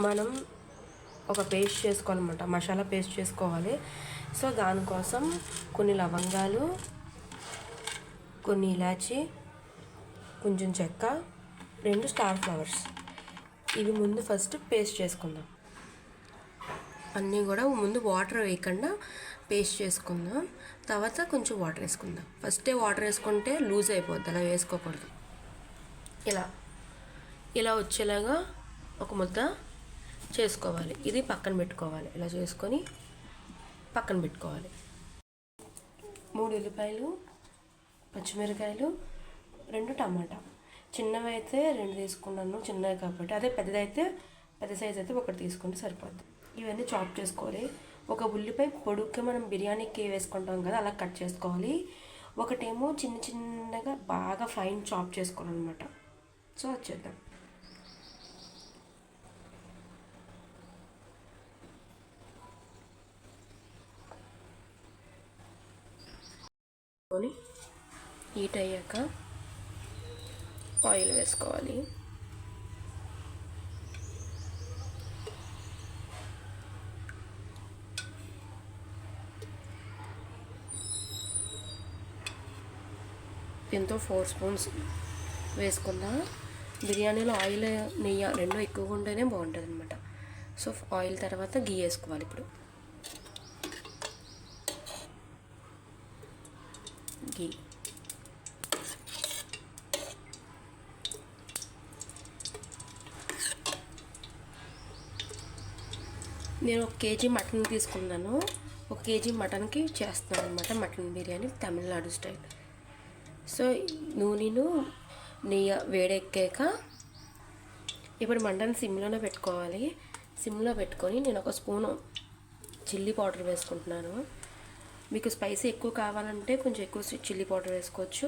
మనం ఒక పేస్ట్ చేసుకోవాలన్నమాట, మసాలా పేస్ట్ చేసుకోవాలి. సో దానికోసం కొన్ని లవంగాలు, కొన్ని ఇలాచి, కొంచెం చెక్క, 2 స్టార్ ఫ్లవర్స్, ఇవి ముందు ఫస్ట్ పేస్ట్ చేసుకుందాం. అన్నీ కూడా ముందు వాటర్ వేయకుండా పేస్ట్ చేసుకుందాం. తర్వాత కొంచెం వాటర్ వేసుకుందాం. ఫస్టే వాటర్ వేసుకుంటే లూజ్ అయిపోద్ది, అలా వేసుకోకూడదు. ఇలా వచ్చేలాగా ఒక ముద్ద చేసుకోవాలి. ఇది పక్కన పెట్టుకోవాలి. ఇలా చేసుకొని పక్కన పెట్టుకోవాలి. 3 ఉల్లిపాయలు, పచ్చిమిరకాయలు, 2 టమాటా. చిన్నవి అయితే 2 తీసుకున్నాను, చిన్నవి కాబట్టి. అదే పెద్దదైతే పెద్ద సైజ్ అయితే 1 తీసుకుంటే సరిపోద్ది. ఇవన్నీ చాప్ చేసుకోవాలి. ఒక ఉల్లిపాయ పొడుగ్గా మనం బిర్యానీకి వేసుకుంటాం కదా, అలా కట్ చేసుకోవాలి. ఒకటేమో చిన్న చిన్నగా బాగా ఫైన్ చాప్ చేసుకోవాలన్నమాట. సో అది చేద్దాం. హీట్ అయ్యాక ఆయిల్ వేసుకోవాలి. దీంతో 4 స్పూన్స్ వేసుకుందాం. బిర్యానీలో ఆయిల్, నెయ్యి 2 ఎక్కువగా ఉంటేనే బాగుంటుంది అనమాట. సో ఆయిల్ తర్వాత గీ వేసుకోవాలి. ఇప్పుడు గీ నేను 1 కేజీ మటన్ తీసుకున్నాను. 1 కేజీ మటన్కి చేస్తున్నాను అనమాట mutton biryani Tamil Nadu style. So నూనెను నెయ్యి వేడెక్కాక ఇప్పుడు మంటను సిమ్లోనే పెట్టుకోవాలి. సిమ్లో పెట్టుకొని నేను 1 స్పూను చిల్లీ పౌడర్ వేసుకుంటున్నాను. మీకు స్పైసీ ఎక్కువ కావాలంటే కొంచెం ఎక్కువ చిల్లీ పౌడర్ వేసుకోవచ్చు,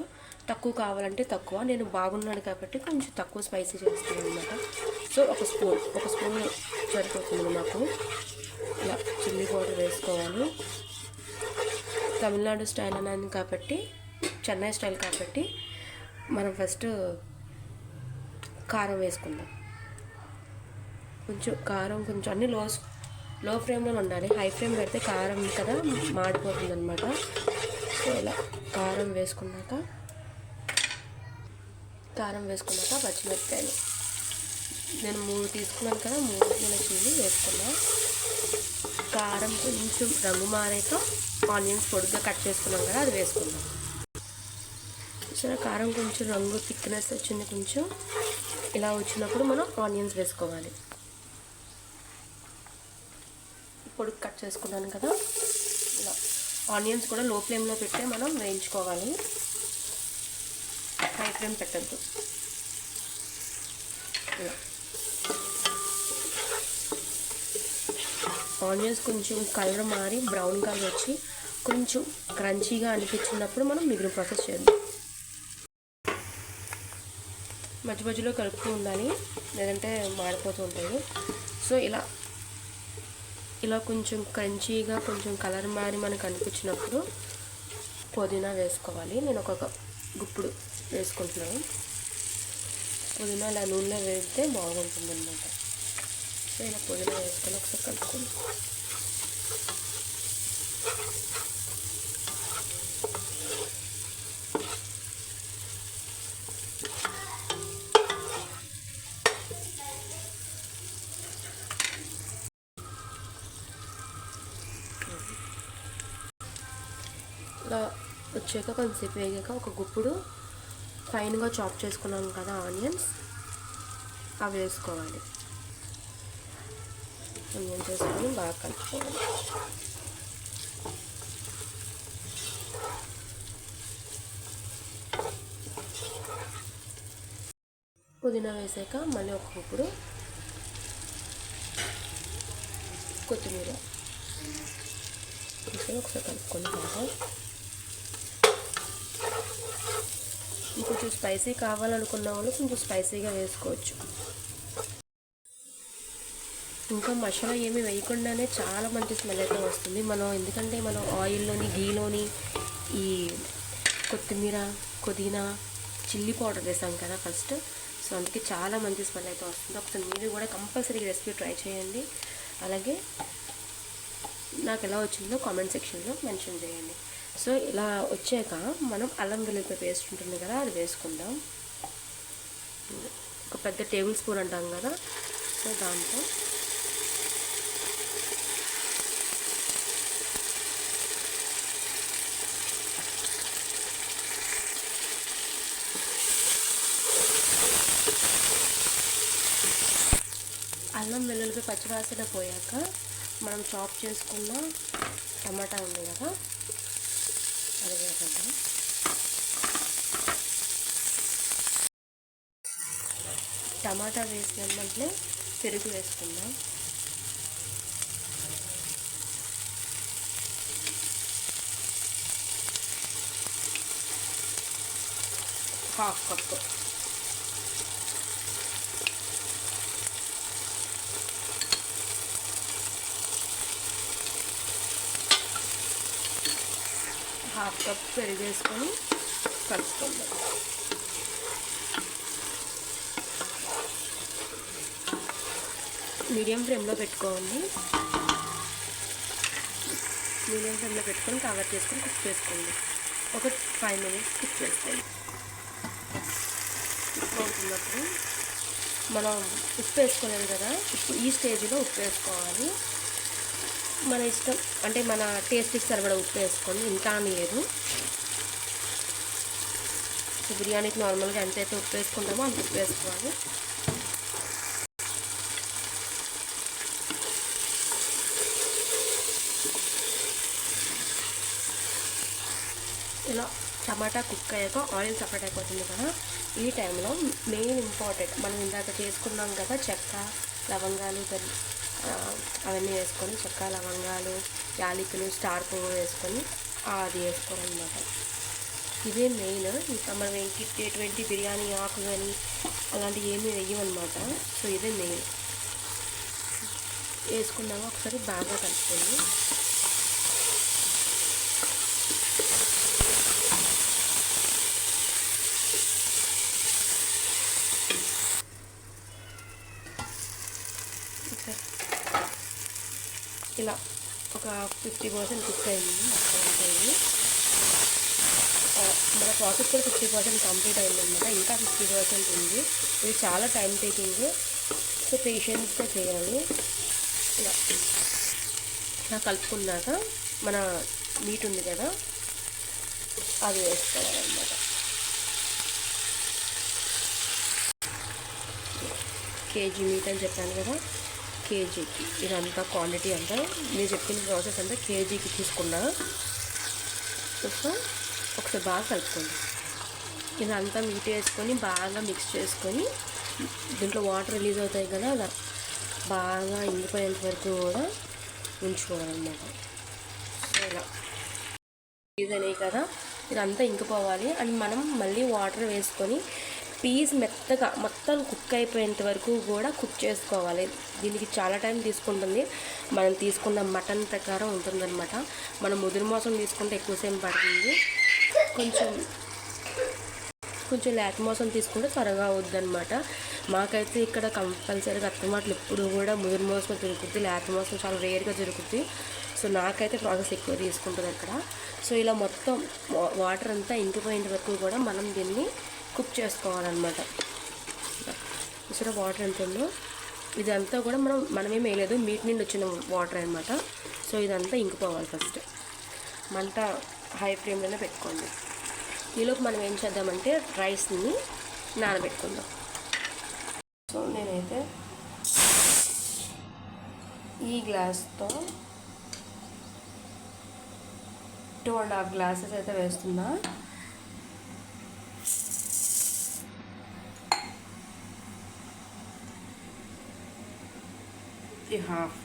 తక్కువ కావాలంటే తక్కువ. నేను బాగున్నాను కాబట్టి కొంచెం తక్కువ స్పైసీ చేస్తున్నాను అనమాట. సో 1 స్పూన్ సరిపోతుంది నాకు. ఇలా చిల్లీ పౌడర్ వేసుకోవాలి. తమిళనాడు స్టైల్ అనేది కాబట్టి, చెన్నై స్టైల్ కాబట్టి మనం ఫస్ట్ కారం వేసుకుందాం. కారం కొంచెం అన్నీ లో ఫ్లేమ్లో ఉండాలి. హై ఫ్లేమ్ పెడితే కారం కదా మాడిపోతుంది అనమాట. సో ఇలా కారం వేసుకున్నాక పచ్చిమిరపకాయలు నేను 3 తీసుకున్నాను కదా, 3 చిల్లి వేసుకున్నా. కారం కొంచెం రంగు మారాక ఆనియన్స్ పొడిగా కట్ చేసుకున్నాం కదా, అది వేసుకుందాం. సరే కారం కొంచెం రంగు థిక్నెస్ వచ్చింది. కొంచెం ఇలా వచ్చినప్పుడు మనం ఆనియన్స్ వేసుకోవాలి. పొడికి కట్ చేసుకున్నాను కదా, ఇలా ఆనియన్స్ కూడా లో ఫ్లేమ్లో పెట్టే మనం వేయించుకోవాలి. హై ఫ్లేమ్ పెట్టద్దు. ఇలా ఆనియన్స్ కొంచెం కలర్ మారి బ్రౌన్ కలర్ వచ్చి కొంచెం క్రంచీగా అనిపించినప్పుడు మనం మిగిలిన ప్రాసెస్ చేద్దాం. మధ్యలో కలుపుతూ ఉండాలి, లేదంటే మాడిపోతూ ఉంటాయి. సో ఇలా కొంచెం క్రంచీగా కొంచెం కలర్ మారి మనకు అనిపించినప్పుడు పుదీనా వేసుకోవాలి. నేను 1 గుప్పుడు వేసుకుంటున్నాను. పుదీనా ఇలా నూనెలో వేస్తే బాగుంటుంది అన్నమాట. సో ఇలా పుదీనా వేసుకొని ఒకసారి కలుపుకొని ఇలా వచ్చాక కొంచెంసేపు వేగాక 1 గుప్పుడు ఫైన్గా చాప్ చేసుకున్నాం కదా ఆనియన్స్, అవి వేసుకోవాలి. ఆనియన్స్ వేసుకొని బాగా కలుపుకోవాలి. పుదీనా వేసాక మళ్ళీ 1 గుప్పుడు కొత్తిమీర వేసుకొని ఒకసారి కలుపుకొని బాగా. ఇంకొంచెం స్పైసీ కావాలనుకున్న వాళ్ళు కొంచెం స్పైసీగా వేసుకోవచ్చు. ఇంకా మసాలా ఏమి వేయకుండానే చాలా మంచి స్మెల్ అయితే వస్తుంది. ఎందుకంటే మనం ఆయిల్లోని గీలోని ఈ కొత్తిమీర, పుదీనా, చిల్లీ పౌడర్ వేసాం కదా ఫస్ట్. సో అందుకే చాలా మంచి స్మెల్ అయితే వస్తుంది. ఒకసారి మీరు కూడా కంపల్సరీ రెసిపీ ట్రై చేయండి. అలాగే నాకు ఎలా వచ్చిందో కామెంట్ సెక్షన్లో మెన్షన్ చేయండి. సో ఇలా వచ్చాక మనం అల్లం వెల్లుల్లి పేస్ట్ ఉంటుంది కదా, అది వేసుకుందాం. ఒక పెద్ద టేబుల్ స్పూన్ అంటాం కదా, సో దాంతో అల్లం వెల్లుల్లి పచ్చివాసన పోయాక మనం చాప్ చేసుకున్న టమాటా ఉంది కదా, అది వేసేద్దాం. టమాటా వేసిన వెంటనే పెరుగు వేసుకుందాం. Half cup. హాఫ్ కప్ పెరుగు వేసుకొని కలుపుకుందాం. మీడియం ఫ్లేమ్లో పెట్టుకోండి. మీడియం ఫ్లేమ్లో పెట్టుకొని కవర్ చేసుకొని కుక్ చేసుకోండి. ఒక 5 minutes కుక్ చేసుకోండి. కుక్ అవుతున్నప్పుడు మనం ఉప్పు వేసుకోలేదు కదా, ఈ స్టేజ్లో ఉప్పు వేసుకోవాలి. మన ఇష్టం, అంటే మన టేస్ట్కి సరిపడా ఉప్పు వేసుకోండి, ఇంకా అని లేదు. సో బిర్యానీకి నార్మల్గా ఎంతైతే ఉప్పు వేసుకుంటామో అంత ఉప్పు వేసుకోవాలి. ఇలా టమాటా కుక్ అయ్యాక ఆయిల్ సపరేట్ అయిపోతుంది కదా, ఈ టైంలో మెయిన్ ఇంపార్టెంట్ మనం ఇందాక చేసుకున్నాం కదా చెక్క లవంగాలు అవన్నీ వేసుకొని, చెక్క లవంగాలు యాలకులు స్టార్ పువ్వు వేసుకొని అది వేసుకోవాలన్నమాట. ఇదే మెయిన్. ఇంకా మనం ఎటువంటి బిర్యానీ ఆకు కానీ అలాంటివి ఏమీ వేయమన్నమాట. సో ఇదే మెయిన్. వేసుకున్నాక ఒకసారి బాగా కలుపుకోండి. ఇలా ఒక 50% కుక్ అయింది. మన ప్రాసెస్ కూడా 50% కంప్లీట్ అయిందన్నమాట. ఇంకా 50% ఉంది. ఇది చాలా టైం టేకింగ్, సో పేషెన్స్గా చేయాలి. ఇలా కలుపుకున్నాక మన మీట్ ఉంది కదా, అది వేసుకోవాలన్నమాట. కేజీ మీట్ అని చెప్పాను కదా, కేజీకి ఇదంతా క్వాంటిటీ అంతా మీరు చెప్పిన ప్రాసెస్ అంతా కేజీకి తీసుకున్నా. సో ఒకసారి బాగా కలుపుకోండి. ఇదంతా మీట్ వేసుకొని బాగా మిక్స్ చేసుకొని దీంట్లో వాటర్ రిలీజ్ అవుతాయి కదా, అలా బాగా ఇంగిపోయేంత వరకు కూడా ఉంచుకోవాలన్నమాట. సో ఇలా రిలీజ్ అయినాయి కదా, ఇదంతా ఇంకిపోవాలి. అండ్ మనం మళ్ళీ వాటర్ వేసుకొని పీస్ మెత్తగా మొత్తం కుక్ అయిపోయేంత వరకు కూడా కుక్ చేసుకోవాలి. దీనికి చాలా టైం తీసుకుంటుంది. మనం తీసుకున్న మటన్ ప్రకారం ఉంటుందన్నమాట. మనం ముదురు మాంసం తీసుకుంటే ఎక్కువసేపు పడుతుంది. కొంచెం లేత మాంసం తీసుకుంటే త్వరగా అవుద్దన్నమాట. మాకైతే ఇక్కడ కంపల్సరీగా అత్తమాటలు ఎప్పుడు కూడా ముదురు మాంసం దొరుకుతుంది, లేత మాంసం చాలా రేర్గా దొరుకుతుంది. సో నాకైతే ప్రాసెస్ ఎక్కువ తీసుకుంటుంది అక్కడ. సో ఇలా మొత్తం వాటర్ అంతా ఇంకిపోయేంత వరకు కూడా మనం దీన్ని కుక్ చేసుకోవాలన్నమాట. ఇక్కడ వాటర్ ఎంత ఉందో ఇదంతా కూడా మనమేం వేయలేదు, మీట్ నుండి వచ్చిన వాటర్ అనమాట. సో ఇదంతా ఇంకిపోవాలి. ఫస్ట్ మంట హై ఫ్లేమ్లోనే పెట్టుకోండి. ఈలోపు మనం ఏం చేద్దామంటే రైస్ని నానబెట్టుకుందాం. సో నేనైతే ఈ గ్లాస్తో 2.5 glasses అయితే వేస్తున్నా. Half,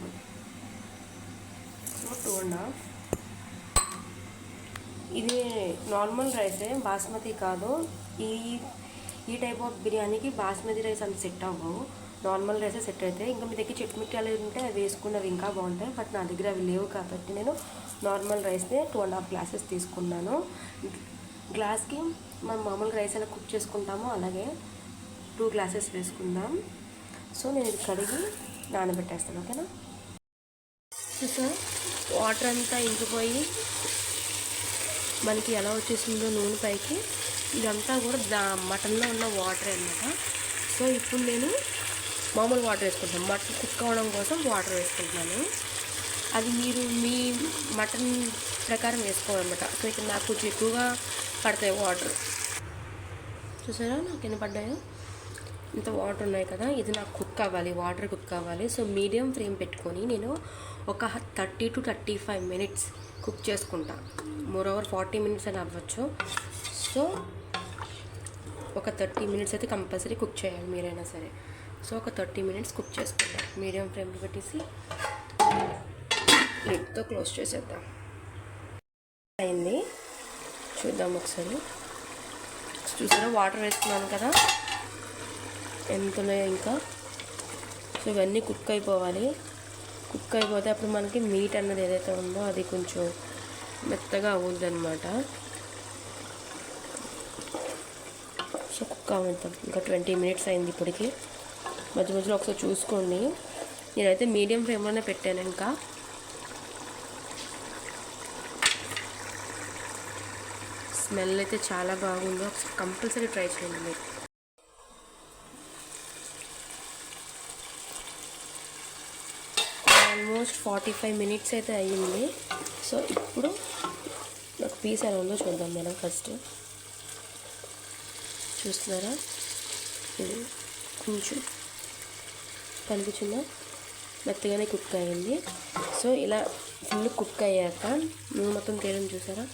so 2.5. ఇది నార్మల్ రైసే, బాస్మతి కాదు. ఈ టైప్ ఆఫ్ బిర్యానీకి బాస్మతి రైస్ అంత సెట్ అవ్వవు, నార్మల్ రైసే సెట్ అవుతాయి. ఇంకా మీ దగ్గర చెట్మిట్టాలు ఉంటే అవి వేసుకున్నవి ఇంకా బాగుంటాయి. బట్ నా దగ్గర అవి లేవు కాబట్టి నేను నార్మల్ రైస్నే 2.5 glasses తీసుకున్నాను. గ్లాస్కి మనం మామూలుగా రైస్ ఎలా కుక్ చేసుకుంటామో అలాగే 2 గ్లాసెస్ వేసుకుందాం. సో నేను ఇది కడిగి నానబెట్టేస్తాను. ఓకేనా? చూసా వాటర్ అంతా ఇంకిపోయి మనకి ఎలా వచ్చేసిందో నూనె పైకి. ఇదంతా కూడా మటన్లో ఉన్న వాటర్ అన్నమాట. సో ఇప్పుడు నేను మామూలు వాటర్ వేసుకుంటాను. మటన్ కుక్ అవ్వడం కోసం వాటర్ వేసుకుంటున్నాను. అది మీరు మీ మటన్ ప్రకారం వేసుకోవాలన్నమాట. సో ఇక్కడ నాకు కొంచెం ఎక్కువగా పడతాయి వాటర్. చూసారా నాకు ఎన్ని పడ్డాయో? ఇంత వాటర్ ఉన్నాయి కదా, ఇది నాకు కుక్ అవ్వాలి, వాటర్ కుక్ అవ్వాలి. సో మీడియం ఫ్లేమ్ పెట్టుకొని నేను ఒక 30 to 35 minutes కుక్ చేసుకుంటా. మోరోవర్ 40 minutes అని అవ్వచ్చు. సో ఒక 30 minutes అయితే కంపల్సరీ కుక్ చేయాలి మీరైనా సరే. సో ఒక 30 minutes కుక్ చేసుకుంటాం. మీడియం ఫ్లేమ్లో పెట్టేసి లిడ్తో క్లోజ్ చేసేద్దాం. అయింది, చూద్దాం ఒకసారి. చూసారా వాటర్ వేసుకున్నాను కదా ఎంత ఉన్నాయో ఇంకా. సో ఇవన్నీ కుక్ అయిపోవాలి. కుక్ అయిపోతే అప్పుడు మనకి మీట్ అన్నది ఏదైతే ఉందో అది కొంచెం మెత్తగా అవుద్ది అనమాట. సో కుక్ అవ్వద్దాం. ఇంకా 20 minutes అయింది ఇప్పటికి. మధ్య మధ్యలో ఒకసారి చూసుకోండి. నేనైతే మీడియం ఫ్లేమ్లోనే పెట్టాను. ఇంకా స్మెల్ అయితే చాలా బాగుంది. ఒకసారి కంపల్సరీ ట్రై చేయండి మీరు. ఆల్మోస్ట్ 45 minutes అయితే అయ్యింది. సో ఇప్పుడు నాకు పీస్ ఎలా ఉందో చూద్దాం మనం. ఫస్ట్ చూస్తున్నారా, ఇది కొంచెం కనిపించిందా, మెత్తగానే కుక్ అయ్యింది. సో ఇలా ఫుల్ కుక్ అయ్యాక నూనె మొత్తం తేలిన చూసారా.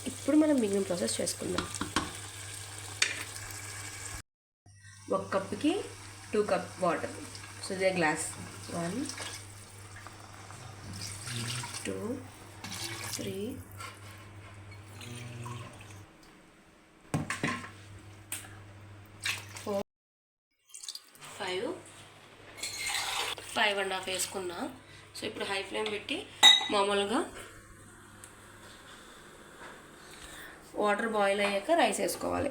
ఇప్పుడు మనం మిగిలిన ప్రాసెస్ చేసుకుందాం. 1 కప్కి 2 cup వాటర్. సో ఇదే గ్లాస్. 1 2 3 4 5 5.5 వేసుకున్నా. సో ఇప్పుడు హై ఫ్లేమ్ పెట్టి మామూలుగా వాటర్ బాయిల్ అయ్యాక రైస్ వేసుకోవాలి.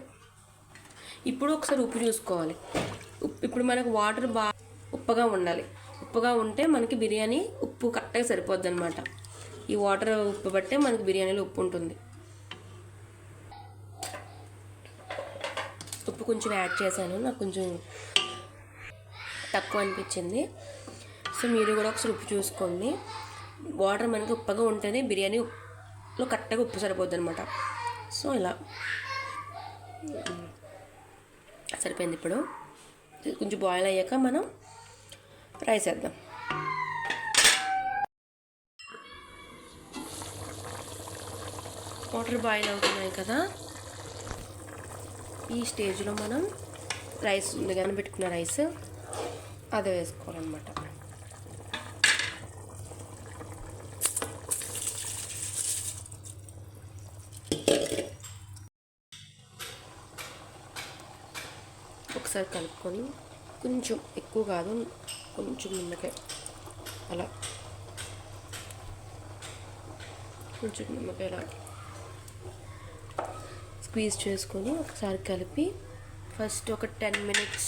ఇప్పుడు ఒకసారి ఉప్పు చూసుకోవాలి. ఇప్పుడు మనకు వాటర్ ఉప్పగా ఉండాలి. ఉప్పుగా ఉంటే మనకి బిర్యానీ ఉప్పు కరెక్ట్గా సరిపోద్ది అనమాట. ఈ వాటర్ ఉప్పు బట్టే మనకి బిర్యానీలో ఉప్పు ఉంటుంది. ఉప్పు కొంచెం యాడ్ చేశాను, నాకు కొంచెం తక్కువ అనిపించింది. సో మీరు కూడా ఒకసారి ఉప్పు చూసుకోండి. వాటర్ మనకి ఉప్పగా ఉంటేనే బిర్యానీలో కరెక్ట్గా ఉప్పు సరిపోద్ది అనమాట. సో ఇలా సరిపోయింది. ఇప్పుడు కొంచెం బాయిల్ అయ్యాక మనం రైస్ వేద్దాం. వాటర్ బాయిల్ అవుతున్నాయి కదా, ఈ స్టేజ్లో మనం రైస్ ముందుగానే పెట్టుకున్న రైస్ అదే వేసుకోవాలన్నమాట. ఒకసారి కలుపుకొని కొంచెం ఎక్కువ కాదు, కొంచెం నిమ్మకాయ అలా కొంచెం నిమ్మకాయ అలా స్క్వీజ్ చేసుకొని ఒకసారి కలిపి ఫస్ట్ ఒక 10 minutes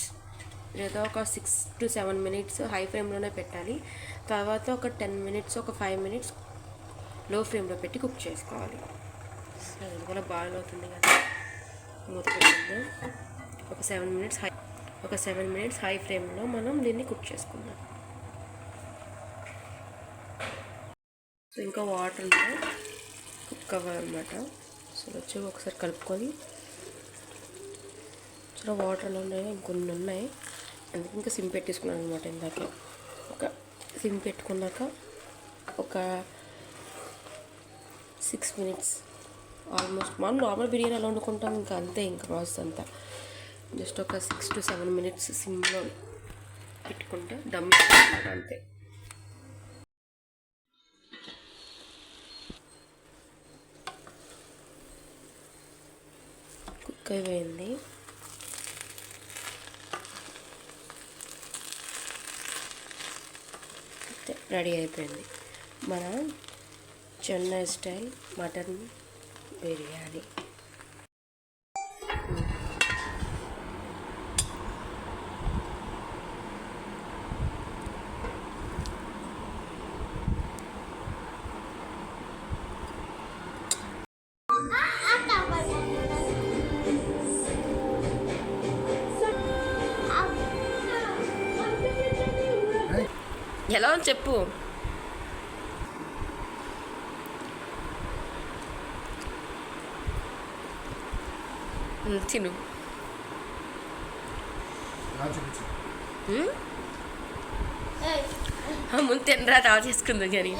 లేదా ఒక 6 to 7 minutes హై ఫ్లేమ్లోనే పెట్టాలి. తర్వాత ఒక 10 minutes ఒక 5 minutes లో ఫ్లేమ్లో పెట్టి కుక్ చేసుకోవాలి. సో అది కూడా బాయిల్ అవుతుంది కదా, మూత పెట్టింది. ఒక 7 minutes హై ఫ్లేమ్లో మనం దీన్ని కుక్ చేసుకుందాం. సో ఇంకా వాటర్లో కుక్ అవ్వాలన్నమాట. సో వచ్చి ఒకసారి కలుపుకొని, చాలా వాటర్లో ఉన్నాయి, ఇంకొన్ని ఉన్నాయి, అందుకే ఇంకా సిమ్ పెట్టేసుకున్నాను అనమాట. ఇందాక ఒక సిమ్ పెట్టుకున్నాక ఒక 6 minutes ఆల్మోస్ట్ మనం నార్మల్ బిర్యానీ ఎలా వండుకుంటాం ఇంకా అంతే. ఇంకా ప్రాసెస్ అంతా జస్ట్ ఒక 6 to 7 minutes సిమ్లో పెట్టుకుంటే దమ్ అంతే. కుక్ అయిపోయింది. రెడీ అయిపోయింది మన చెన్నై స్టైల్ మటన్ బిర్యానీ. ఎలా అని చెప్పు. తిను. ముందు తినరా, తర్వాత చేసుకుందాం కానీ.